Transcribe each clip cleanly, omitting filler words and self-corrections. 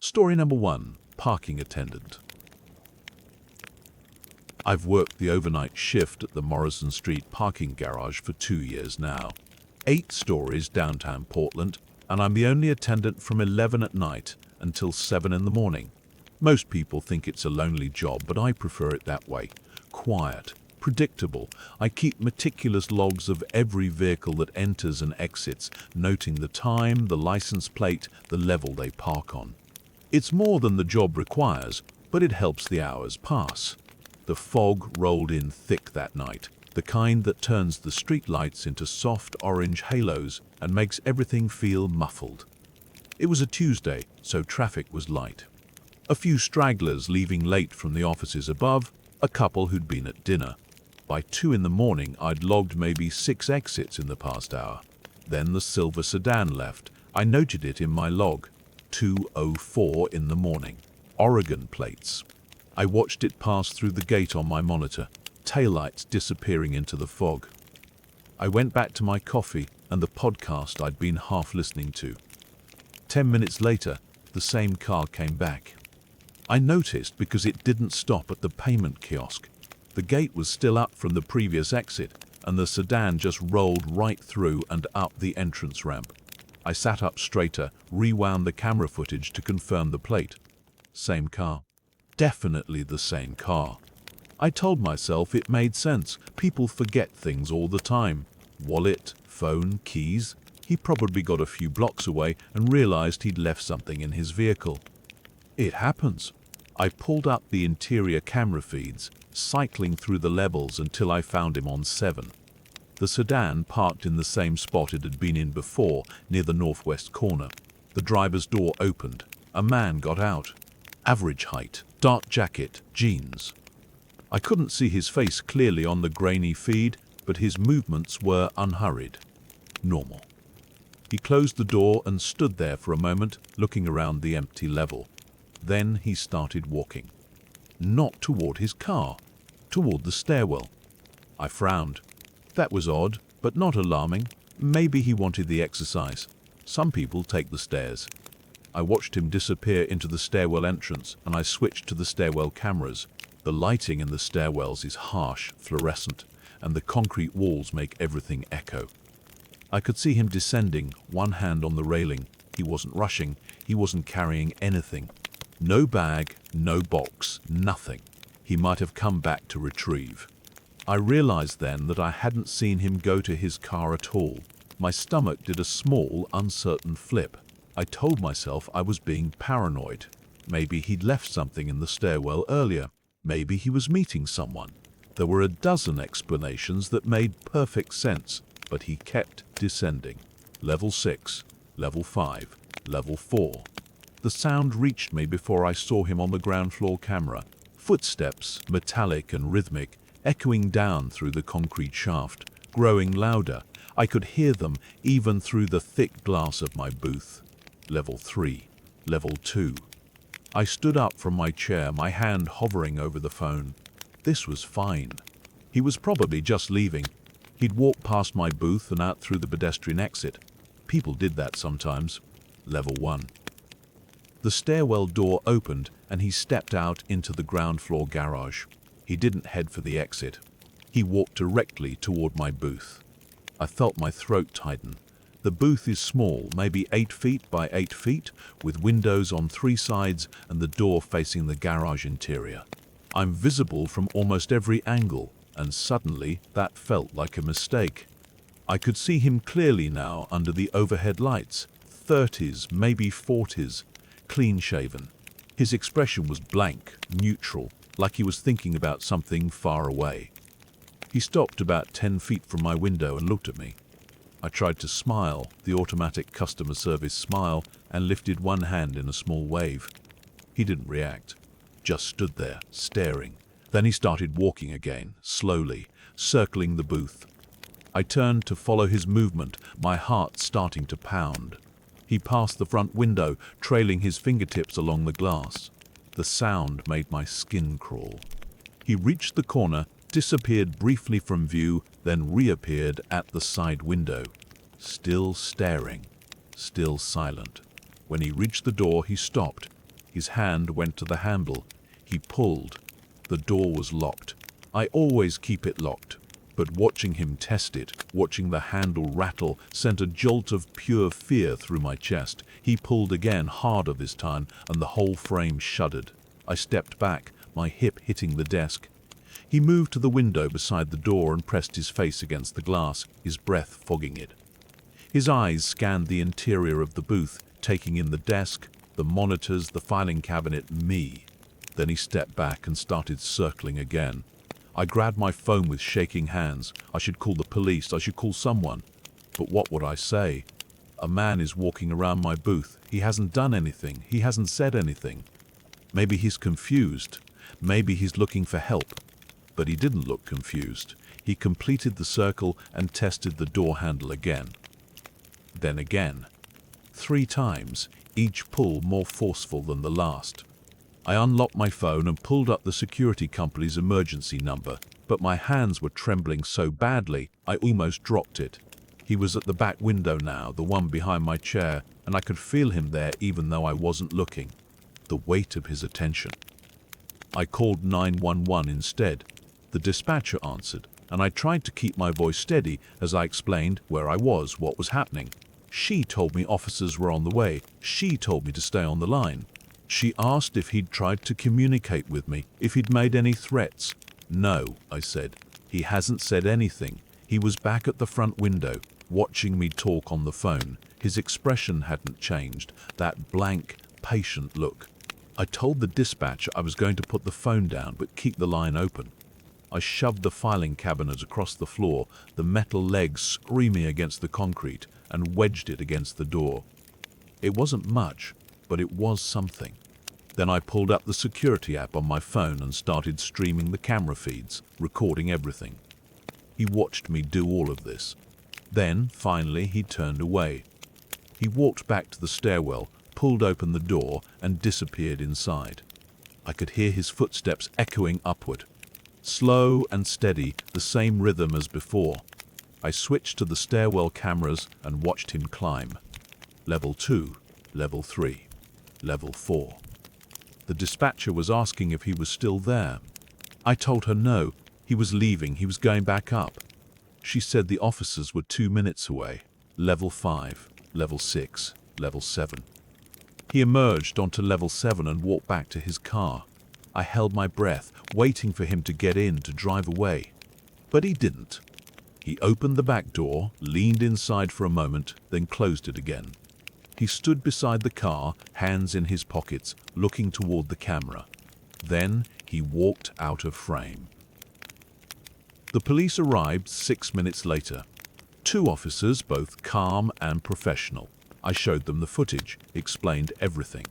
Story number 1, Parking Attendant. I've worked the overnight shift at the Morrison Street parking garage for 2 years now. 8 stories downtown Portland, and I'm the only attendant from 11 at night until 7 in the morning. Most people think it's a lonely job, but I prefer it that way. Quiet, predictable. I keep meticulous logs of every vehicle that enters and exits, noting the time, the license plate, the level they park on. It's more than the job requires, but it helps the hours pass. The fog rolled in thick that night, the kind that turns the streetlights into soft orange halos and makes everything feel muffled. It was a Tuesday, so traffic was light. A few stragglers leaving late from the offices above, a couple who'd been at dinner. By 2 in the morning, I'd logged maybe 6 exits in the past hour. Then the silver sedan left. I noted it in my log. 2:04 in the morning. Oregon plates. I watched it pass through the gate on my monitor, taillights disappearing into the fog. I went back to my coffee and the podcast I'd been half listening to. 10 minutes later, the same car came back. I noticed because it didn't stop at the payment kiosk. The gate was still up from the previous exit, and the sedan just rolled right through and up the entrance ramp. I sat up straighter, rewound the camera footage to confirm the plate. Same car. Definitely the same car. I told myself it made sense. People forget things all the time. Wallet, phone, keys. He probably got a few blocks away and realized he'd left something in his vehicle. It happens. I pulled up the interior camera feeds, cycling through the levels until I found him on 7. The sedan parked in the same spot it had been in before, near the northwest corner. The driver's door opened. A man got out. Average height, dark jacket, jeans. I couldn't see his face clearly on the grainy feed, but his movements were unhurried. Normal. He closed the door and stood there for a moment, looking around the empty level. Then he started walking. Not toward his car, toward the stairwell. I frowned. That was odd, but not alarming. Maybe he wanted the exercise. Some people take the stairs. I watched him disappear into the stairwell entrance, and I switched to the stairwell cameras. The lighting in the stairwells is harsh, fluorescent, and the concrete walls make everything echo. I could see him descending, one hand on the railing. He wasn't rushing. He wasn't carrying anything. No bag, no box, nothing. He might have come back to retrieve. I realized then that I hadn't seen him go to his car at all. My stomach did a small, uncertain flip. I told myself I was being paranoid. Maybe he'd left something in the stairwell earlier. Maybe he was meeting someone. There were a dozen explanations that made perfect sense, but he kept descending. Level 6, level 5, level 4. The sound reached me before I saw him on the ground floor camera. Footsteps, metallic and rhythmic, echoing down through the concrete shaft, growing louder. I could hear them even through the thick glass of my booth. Level 3, level 2. I stood up from my chair, my hand hovering over the phone. This was fine. He was probably just leaving. He'd walked past my booth and out through the pedestrian exit. People did that sometimes. Level 1. The stairwell door opened and he stepped out into the ground floor garage. He didn't head for the exit. He walked directly toward my booth. I felt my throat tighten. The booth is small, maybe 8 feet by 8 feet, with windows on 3 sides and the door facing the garage interior. I'm visible from almost every angle, and suddenly that felt like a mistake. I could see him clearly now under the overhead lights, 30s, maybe 40s, clean-shaven. His expression was blank, neutral, like he was thinking about something far away. He stopped about 10 feet from my window and looked at me. I tried to smile, the automatic customer service smile, and lifted one hand in a small wave. He didn't react, just stood there, staring. Then he started walking again, slowly, circling the booth. I turned to follow his movement, my heart starting to pound. He passed the front window, trailing his fingertips along the glass. The sound made my skin crawl. He reached the corner, disappeared briefly from view, then reappeared at the side window. Still staring, still silent. When he reached the door, he stopped. His hand went to the handle. He pulled. The door was locked. I always keep it locked. But watching him test it, watching the handle rattle, sent a jolt of pure fear through my chest. He pulled again, harder this time, and the whole frame shuddered. I stepped back, my hip hitting the desk. He moved to the window beside the door and pressed his face against the glass, his breath fogging it. His eyes scanned the interior of the booth, taking in the desk, the monitors, the filing cabinet, me. Then he stepped back and started circling again. I grabbed my phone with shaking hands. I should call the police, I should call someone. But what would I say? A man is walking around my booth. He hasn't done anything. He hasn't said anything. Maybe he's confused. Maybe he's looking for help. But he didn't look confused. He completed the circle and tested the door handle again. Then again. 3 times, each pull more forceful than the last. I unlocked my phone and pulled up the security company's emergency number, but my hands were trembling so badly I almost dropped it. He was at the back window now, the one behind my chair, and I could feel him there even though I wasn't looking. The weight of his attention. I called 911 instead. The dispatcher answered, and I tried to keep my voice steady as I explained where I was, what was happening. She told me officers were on the way. She told me to stay on the line. She asked if he'd tried to communicate with me, if he'd made any threats. No, I said. He hasn't said anything. He was back at the front window, watching me talk on the phone. His expression hadn't changed, that blank, patient look. I told the dispatcher I was going to put the phone down but keep the line open. I shoved the filing cabinet across the floor, the metal legs screaming against the concrete, and wedged it against the door. It wasn't much, but it was something. Then I pulled up the security app on my phone and started streaming the camera feeds, recording everything. He watched me do all of this. Then, finally, he turned away. He walked back to the stairwell, pulled open the door, and disappeared inside. I could hear his footsteps echoing upward. Slow and steady, the same rhythm as before. I switched to the stairwell cameras and watched him climb. Level 2, Level 3, Level 4. The dispatcher was asking if he was still there. I told her no, he was leaving, he was going back up. She said the officers were 2 minutes away. Level 5, Level 6, Level 7. He emerged onto Level 7 and walked back to his car. I held my breath, waiting for him to get in to drive away. But he didn't. He opened the back door, leaned inside for a moment, then closed it again. He stood beside the car, hands in his pockets, looking toward the camera. Then he walked out of frame. The police arrived 6 minutes later. 2 officers, both calm and professional. I showed them the footage, explained everything.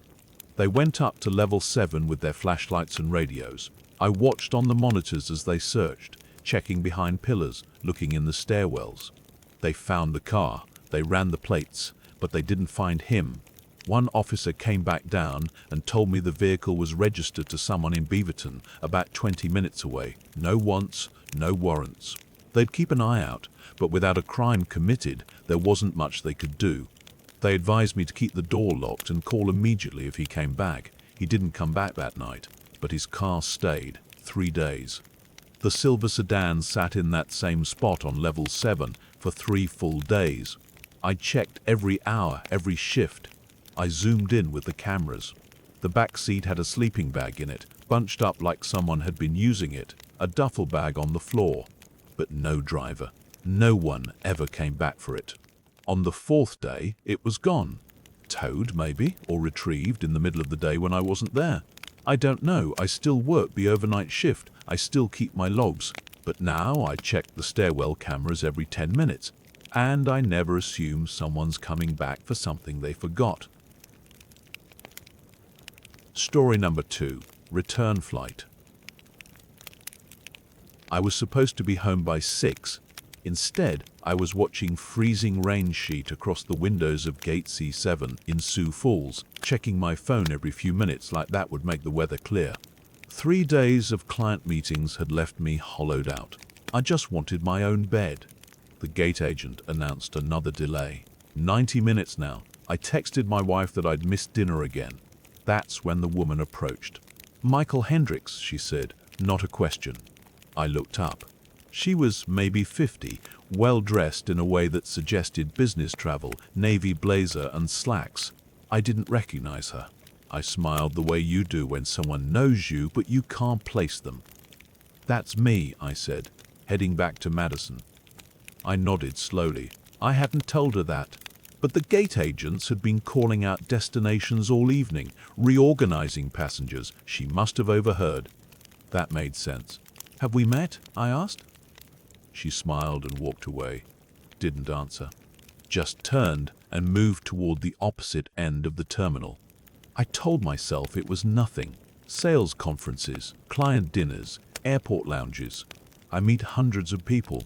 They went up to Level 7 with their flashlights and radios. I watched on the monitors as they searched, checking behind pillars, looking in the stairwells. They found the car. They ran the plates. But they didn't find him. One officer came back down and told me the vehicle was registered to someone in Beaverton, about 20 minutes away. No wants, no warrants. They'd keep an eye out, but without a crime committed, there wasn't much they could do. They advised me to keep the door locked and call immediately if he came back. He didn't come back that night, but his car stayed 3 days. The silver sedan sat in that same spot on Level 7 for 3 full days. I checked every hour, every shift. I zoomed in with the cameras. The back seat had a sleeping bag in it, bunched up like someone had been using it, a duffel bag on the floor. But no driver. No one ever came back for it. On the 4th day, it was gone. Towed, maybe, or retrieved in the middle of the day when I wasn't there. I don't know. I still work the overnight shift. I still keep my logs. But now I check the stairwell cameras every 10 minutes. And I never assume someone's coming back for something they forgot. Story number 2. Return flight. I was supposed to be home by 6. Instead, I was watching freezing rain sheet across the windows of Gate C7 in Sioux Falls, checking my phone every few minutes like that would make the weather clear. 3 days of client meetings had left me hollowed out. I just wanted my own bed. The gate agent announced another delay. 90 minutes now. I texted my wife that I'd missed dinner again. That's when the woman approached. "Michael Hendricks," she said, not a question. I looked up. She was maybe 50, well-dressed in a way that suggested business travel, navy blazer and slacks. I didn't recognize her. I smiled the way you do when someone knows you but you can't place them. "That's me," I said, heading back to Madison. I nodded slowly. I hadn't told her that. But the gate agents had been calling out destinations all evening, reorganizing passengers. She must have overheard. That made sense. "Have we met?" I asked. She smiled and walked away. Didn't answer. Just turned and moved toward the opposite end of the terminal. I told myself it was nothing. Sales conferences, client dinners, airport lounges. I meet hundreds of people.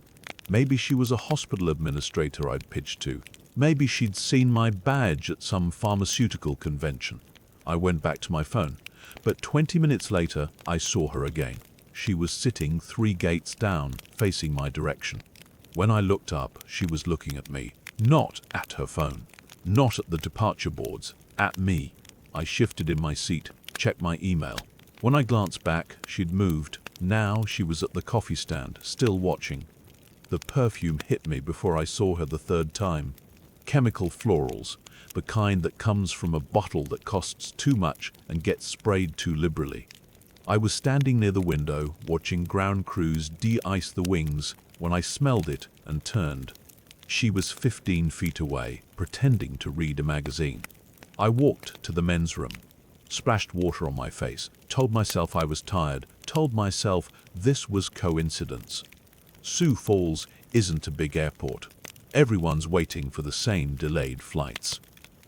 Maybe she was a hospital administrator I'd pitched to. Maybe she'd seen my badge at some pharmaceutical convention. I went back to my phone, but 20 minutes later I saw her again. She was sitting 3 gates down, facing my direction. When I looked up, she was looking at me, not at her phone, not at the departure boards, at me. I shifted in my seat, checked my email. When I glanced back, she'd moved. Now she was at the coffee stand, still watching. The perfume hit me before I saw her the third time. Chemical florals, the kind that comes from a bottle that costs too much and gets sprayed too liberally. I was standing near the window, watching ground crews de-ice the wings, when I smelled it and turned. She was 15 feet away, pretending to read a magazine. I walked to the men's room, splashed water on my face, told myself I was tired, told myself this was coincidence. Sioux Falls isn't a big airport. Everyone's waiting for the same delayed flights.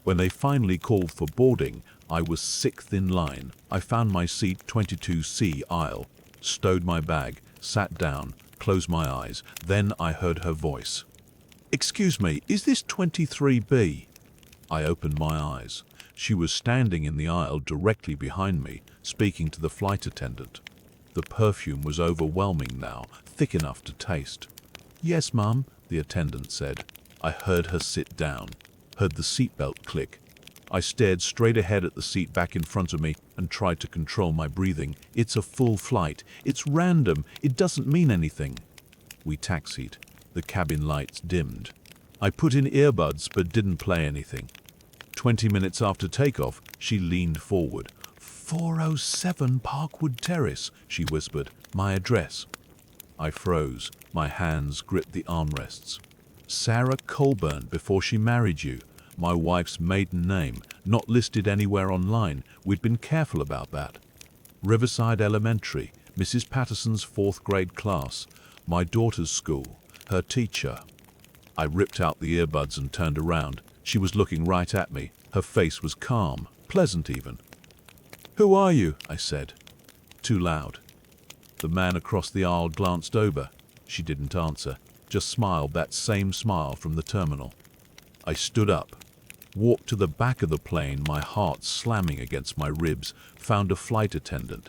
When they finally called for boarding, I was 6th in line. I found my seat 22C aisle, stowed my bag, sat down, closed my eyes. Then I heard her voice. "Excuse me, is this 23B?" I opened my eyes. She was standing in the aisle directly behind me, speaking to the flight attendant. The perfume was overwhelming now, thick enough to taste. "Yes, ma'am," the attendant said. I heard her sit down, heard the seatbelt click. I stared straight ahead at the seat back in front of me and tried to control my breathing. "It's a full flight. It's random. It doesn't mean anything." We taxied. The cabin lights dimmed. I put in earbuds but didn't play anything. 20 minutes after takeoff, she leaned forward. 407 Parkwood Terrace, she whispered. "My address." I froze. My hands gripped the armrests. "Sarah Colburn before she married you. My wife's maiden name, not listed anywhere online. We'd been careful about that. Riverside Elementary, Mrs. Patterson's 4th grade class. My daughter's school. Her teacher." I ripped out the earbuds and turned around. She was looking right at me. Her face was calm, pleasant even. "Who are you?" I said. Too loud. The man across the aisle glanced over. She didn't answer, just smiled that same smile from the terminal. I stood up, walked to the back of the plane, my heart slamming against my ribs, found a flight attendant.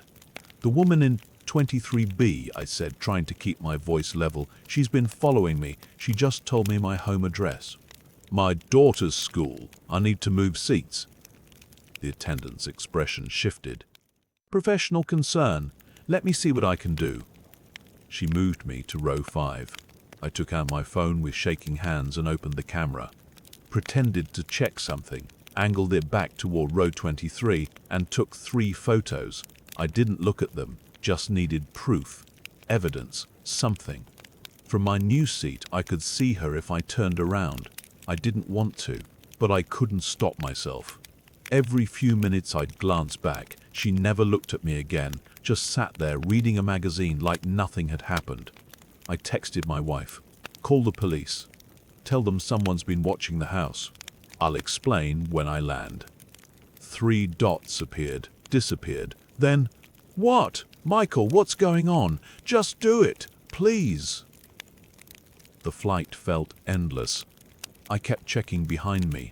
"The woman in 23B, I said, trying to keep my voice level. "She's been following me. She just told me my home address." "My daughter's school. I need to move seats." The attendant's expression shifted. "Professional concern. Let me see what I can do." She moved me to row 5. I took out my phone with shaking hands and opened the camera. Pretended to check something, angled it back toward row 23, and took 3 photos. I didn't look at them, just needed proof, evidence, something. From my new seat, I could see her if I turned around. I didn't want to, but I couldn't stop myself. Every few minutes I'd glance back. She never looked at me again, just sat there reading a magazine like nothing had happened. I texted my wife. "Call the police. Tell them someone's been watching the house. I'll explain when I land." 3 dots appeared, disappeared. Then, "What? Michael, what's going on? Just do it, please." The flight felt endless. I kept checking behind me.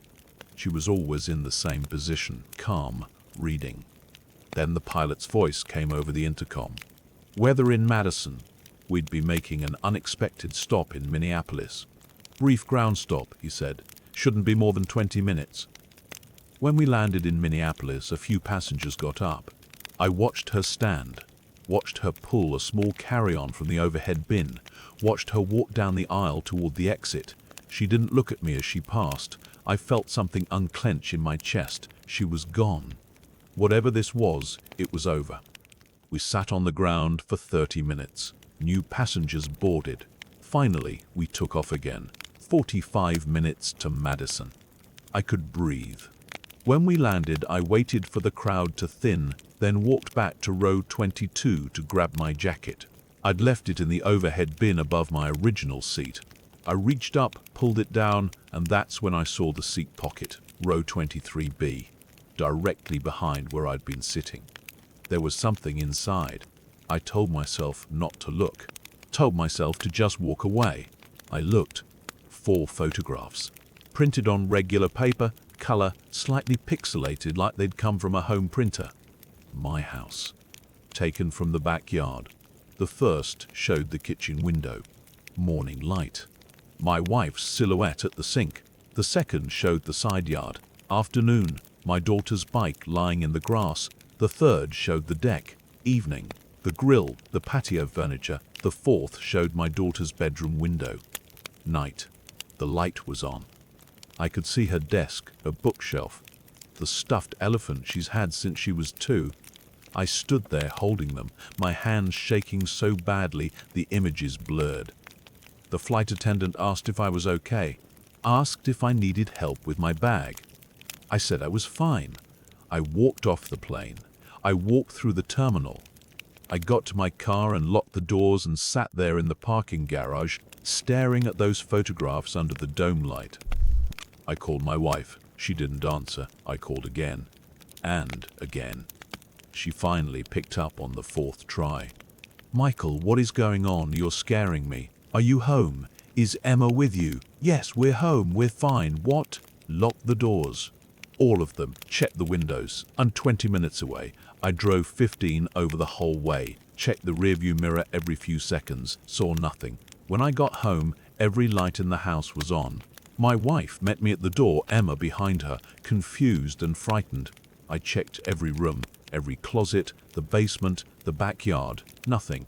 She was always in the same position, calm, reading. Then the pilot's voice came over the intercom. "Weather in Madison. We'd be making an unexpected stop in Minneapolis. Brief ground stop," he said. "Shouldn't be more than 20 minutes. When we landed in Minneapolis, a few passengers got up. I watched her stand, watched her pull a small carry-on from the overhead bin, watched her walk down the aisle toward the exit. She didn't look at me as she passed. I felt something unclench in my chest. She was gone. Whatever this was, it was over. We sat on the ground for 30 minutes. New passengers boarded. Finally, we took off again. 45 minutes to Madison. I could breathe. When we landed, I waited for the crowd to thin, then walked back to row 22 to grab my jacket. I'd left it in the overhead bin above my original seat. I reached up, pulled it down, and that's when I saw the seat pocket, row 23B, directly behind where I'd been sitting. There was something inside. I told myself not to look, told myself to just walk away. I looked. 4 photographs, printed on regular paper, color, slightly pixelated like they'd come from a home printer. My house, taken from the backyard. The first showed the kitchen window, morning light. My wife's silhouette at the sink. The second showed the side yard, afternoon, my daughter's bike lying in the grass. The third showed the deck, evening, the grill, the patio furniture. The fourth showed my daughter's bedroom window, night. The light was on. I could see her desk, her bookshelf, the stuffed elephant she's had since she was 2. I stood there holding them, my hands shaking so badly the images blurred. The flight attendant asked if I was okay, asked if I needed help with my bag. I said I was fine. I walked off the plane. I walked through the terminal. I got to my car and locked the doors and sat there in the parking garage, staring at those photographs under the dome light. I called my wife. She didn't answer. I called again and again. She finally picked up on the 4th try. "Michael, what is going on? You're scaring me. Are you home? Is Emma with you?" "Yes, we're home. We're fine." "What?" "Lock the doors. All of them. Check the windows. I'm 20 minutes away. I drove 15 over the whole way. Checked the rearview mirror every few seconds. Saw nothing. When I got home, every light in the house was on. My wife met me at the door, Emma behind her, confused and frightened. I checked every room, every closet, the basement, the backyard. Nothing.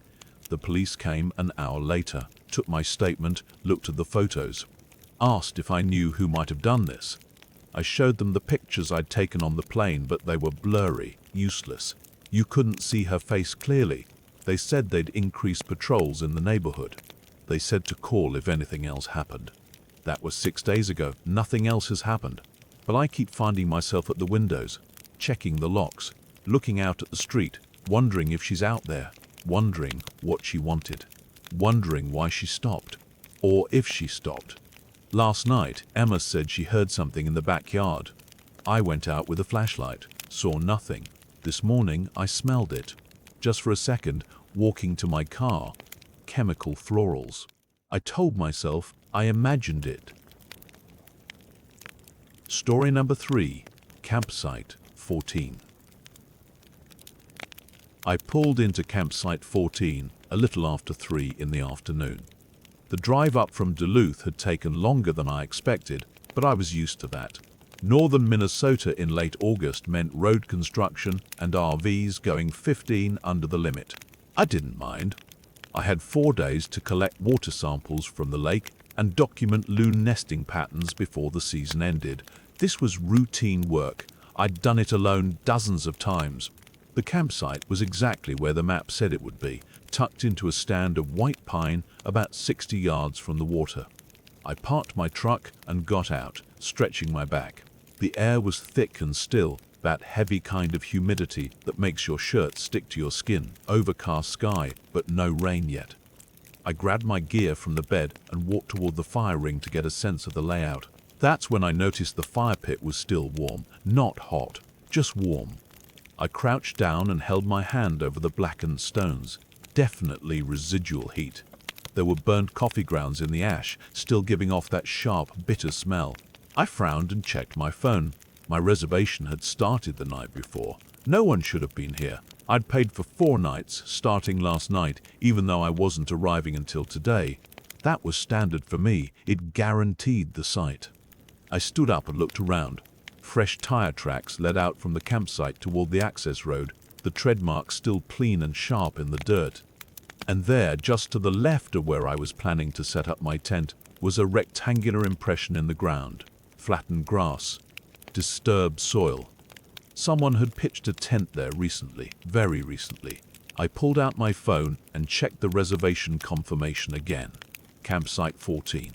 The police came an hour later, took my statement, looked at the photos, asked if I knew who might have done this. I showed them the pictures I'd taken on the plane, but they were blurry, useless. You couldn't see her face clearly. They said they'd increase patrols in the neighborhood. They said to call if anything else happened. That was 6 days ago. Nothing else has happened. But I keep finding myself at the windows, checking the locks, looking out at the street, wondering if she's out there, wondering what she wanted, wondering why she stopped, or if she stopped. Last night, Emma said she heard something in the backyard. I went out with a flashlight, saw nothing. This morning, I smelled it. Just for a second, walking to my car. Chemical florals. I told myself I imagined it. Story number 3. Campsite 14. I pulled into campsite 14 a little after 3 in the afternoon. The drive up from Duluth had taken longer than I expected, but I was used to that. Northern Minnesota in late August meant road construction and RVs going 15 under the limit. I didn't mind. I had 4 days to collect water samples from the lake and document loon nesting patterns before the season ended. This was routine work. I'd done it alone dozens of times. The campsite was exactly where the map said it would be, tucked into a stand of white pine about 60 yards from the water. I parked my truck and got out, stretching my back. The air was thick and still, that heavy kind of humidity that makes your shirt stick to your skin. Overcast sky, but no rain yet. I grabbed my gear from the bed and walked toward the fire ring to get a sense of the layout. That's when I noticed the fire pit was still warm, not hot, just warm. I crouched down and held my hand over the blackened stones. Definitely residual heat. There were burnt coffee grounds in the ash, still giving off that sharp, bitter smell. I frowned and checked my phone. My reservation had started the night before. No one should have been here. I'd paid for 4 nights, starting last night, even though I wasn't arriving until today. That was standard for me. It guaranteed the site. I stood up and looked around. Fresh tire tracks led out from the campsite toward the access road, the tread marks still clean and sharp in the dirt. And there, just to the left of where I was planning to set up my tent, was a rectangular impression in the ground. Flattened grass, disturbed soil. Someone had pitched a tent there recently, very recently. I pulled out my phone and checked the reservation confirmation again. Campsite 14.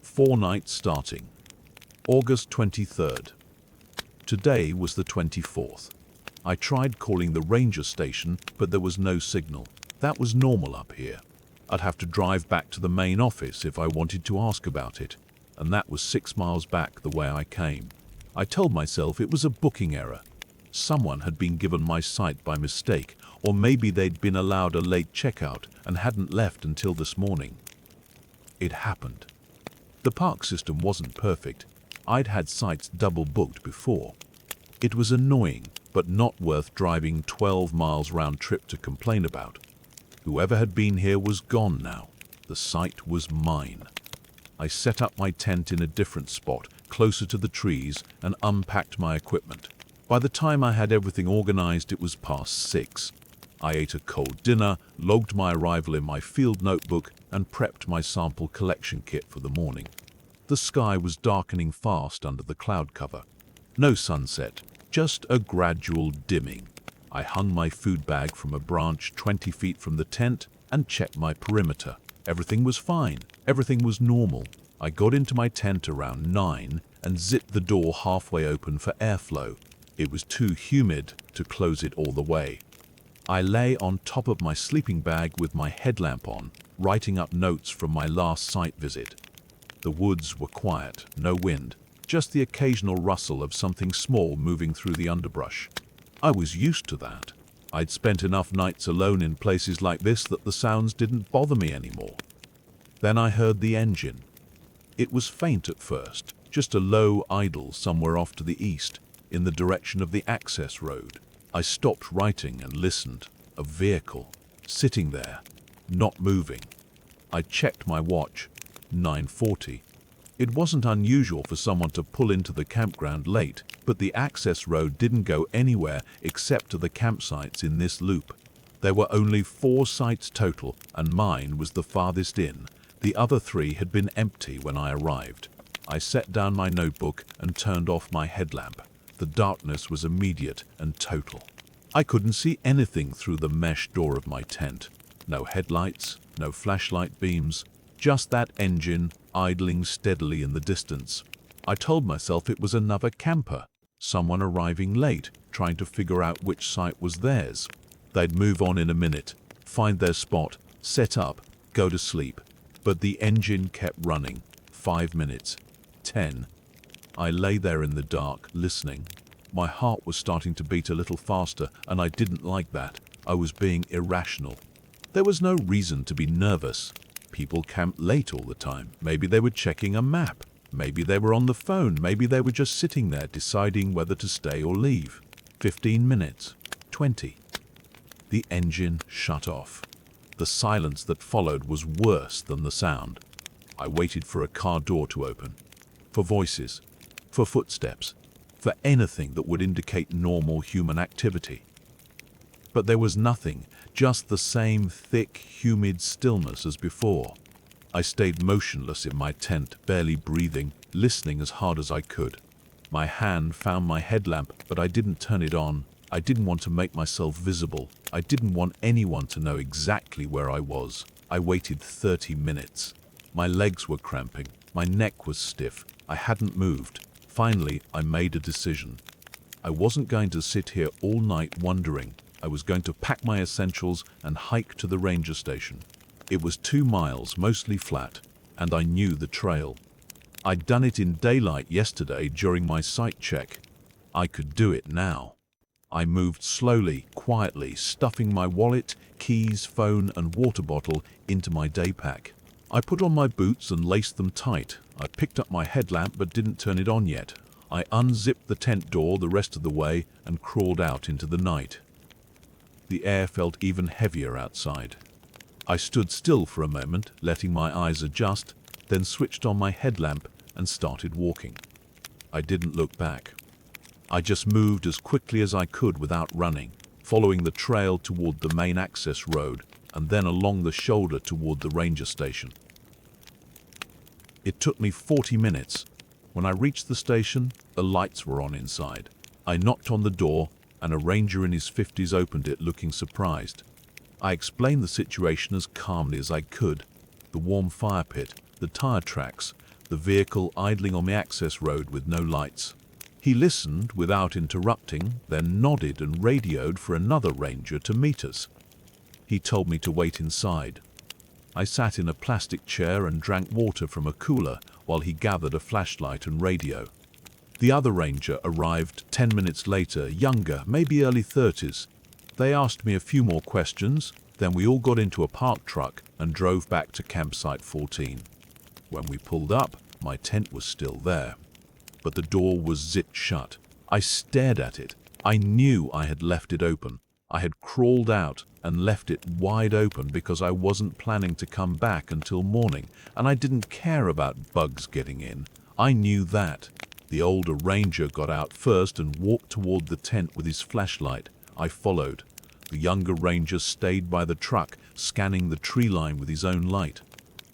4 nights starting. August 23rd. Today was the 24th. I tried calling the ranger station, but there was no signal. That was normal up here. I'd have to drive back to the main office if I wanted to ask about it, and that was 6 miles back the way I came. I told myself it was a booking error. Someone had been given my site by mistake, or maybe they'd been allowed a late checkout and hadn't left until this morning. It happened. The park system wasn't perfect. I'd had sites double booked before. It was annoying, but not worth driving 12 miles round trip to complain about. Whoever had been here was gone now. The site was mine. I set up my tent in a different spot, closer to the trees, and unpacked my equipment. By the time I had everything organized, it was past 6. I ate a cold dinner, logged my arrival in my field notebook, and prepped my sample collection kit for the morning. The sky was darkening fast under the cloud cover. No sunset, just a gradual dimming. I hung my food bag from a branch 20 feet from the tent and checked my perimeter. Everything was fine. Everything was normal. I got into my tent around 9 and zipped the door halfway open for airflow. It was too humid to close it all the way. I lay on top of my sleeping bag with my headlamp on, writing up notes from my last site visit. The woods were quiet, no wind, just the occasional rustle of something small moving through the underbrush. I was used to that. I'd spent enough nights alone in places like this that the sounds didn't bother me anymore. Then I heard the engine. It was faint at first, just a low idle somewhere off to the east, in the direction of the access road. I stopped writing and listened. A vehicle, sitting there, not moving. I checked my watch. 9:40. It wasn't unusual for someone to pull into the campground late, but the access road didn't go anywhere except to the campsites in this loop. There were only 4 sites total, and mine was the farthest in. The other 3 had been empty when I arrived. I set down my notebook and turned off my headlamp. The darkness was immediate and total. I couldn't see anything through the mesh door of my tent. No headlights, no flashlight beams, just that engine idling steadily in the distance. I told myself it was another camper, someone arriving late, trying to figure out which site was theirs. They'd move on in a minute, find their spot, set up, go to sleep. But the engine kept running. 5 minutes. 10. I lay there in the dark, listening. My heart was starting to beat a little faster, and I didn't like that. I was being irrational. There was no reason to be nervous. People camped late all the time. Maybe they were checking a map. Maybe they were on the phone. Maybe they were just sitting there deciding whether to stay or leave. 15 minutes. 20. The engine shut off. The silence that followed was worse than the sound. I waited for a car door to open. For voices. For footsteps. For anything that would indicate normal human activity. But there was nothing, just the same thick, humid stillness as before. I stayed motionless in my tent, barely breathing, listening as hard as I could. My hand found my headlamp, but I didn't turn it on. I didn't want to make myself visible. I didn't want anyone to know exactly where I was. I waited 30 minutes. My legs were cramping. My neck was stiff. I hadn't moved. Finally, I made a decision. I wasn't going to sit here all night wondering. I was going to pack my essentials and hike to the ranger station. It was 2 miles, mostly flat, and I knew the trail. I'd done it in daylight yesterday during my site check. I could do it now. I moved slowly, quietly, stuffing my wallet, keys, phone, and water bottle into my day pack. I put on my boots and laced them tight. I picked up my headlamp but didn't turn it on yet. I unzipped the tent door the rest of the way and crawled out into the night. The air felt even heavier outside. I stood still for a moment, letting my eyes adjust, then switched on my headlamp and started walking. I didn't look back. I just moved as quickly as I could without running, following the trail toward the main access road and then along the shoulder toward the ranger station. It took me 40 minutes. When I reached the station, the lights were on inside. I knocked on the door, and a ranger in his 50s opened it looking surprised. I explained the situation as calmly as I could. The warm fire pit, the tire tracks, the vehicle idling on the access road with no lights. He listened without interrupting, then nodded and radioed for another ranger to meet us. He told me to wait inside. I sat in a plastic chair and drank water from a cooler while he gathered a flashlight and radio. The other ranger arrived 10 minutes later, younger, maybe early 30s. They asked me a few more questions, then we all got into a parked truck and drove back to campsite 14. When we pulled up, my tent was still there, but the door was zipped shut. I stared at it. I knew I had left it open. I had crawled out and left it wide open because I wasn't planning to come back until morning, and I didn't care about bugs getting in. I knew that. The older ranger got out first and walked toward the tent with his flashlight. I followed. The younger ranger stayed by the truck, scanning the tree line with his own light.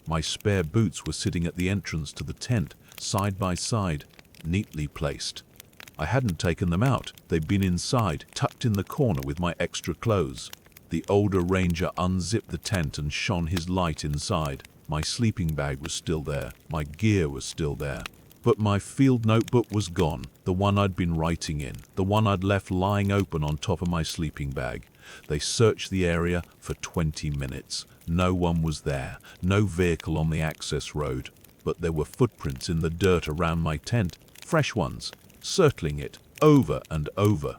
My spare boots were sitting at the entrance to the tent, side by side, neatly placed. I hadn't taken them out. They'd been inside, tucked in the corner with my extra clothes. The older ranger unzipped the tent and shone his light inside. My sleeping bag was still there. My gear was still there. But my field notebook was gone, the one I'd been writing in, the one I'd left lying open on top of my sleeping bag. They searched the area for 20 minutes. No one was there, no vehicle on the access road, but there were footprints in the dirt around my tent, fresh ones, circling it over and over.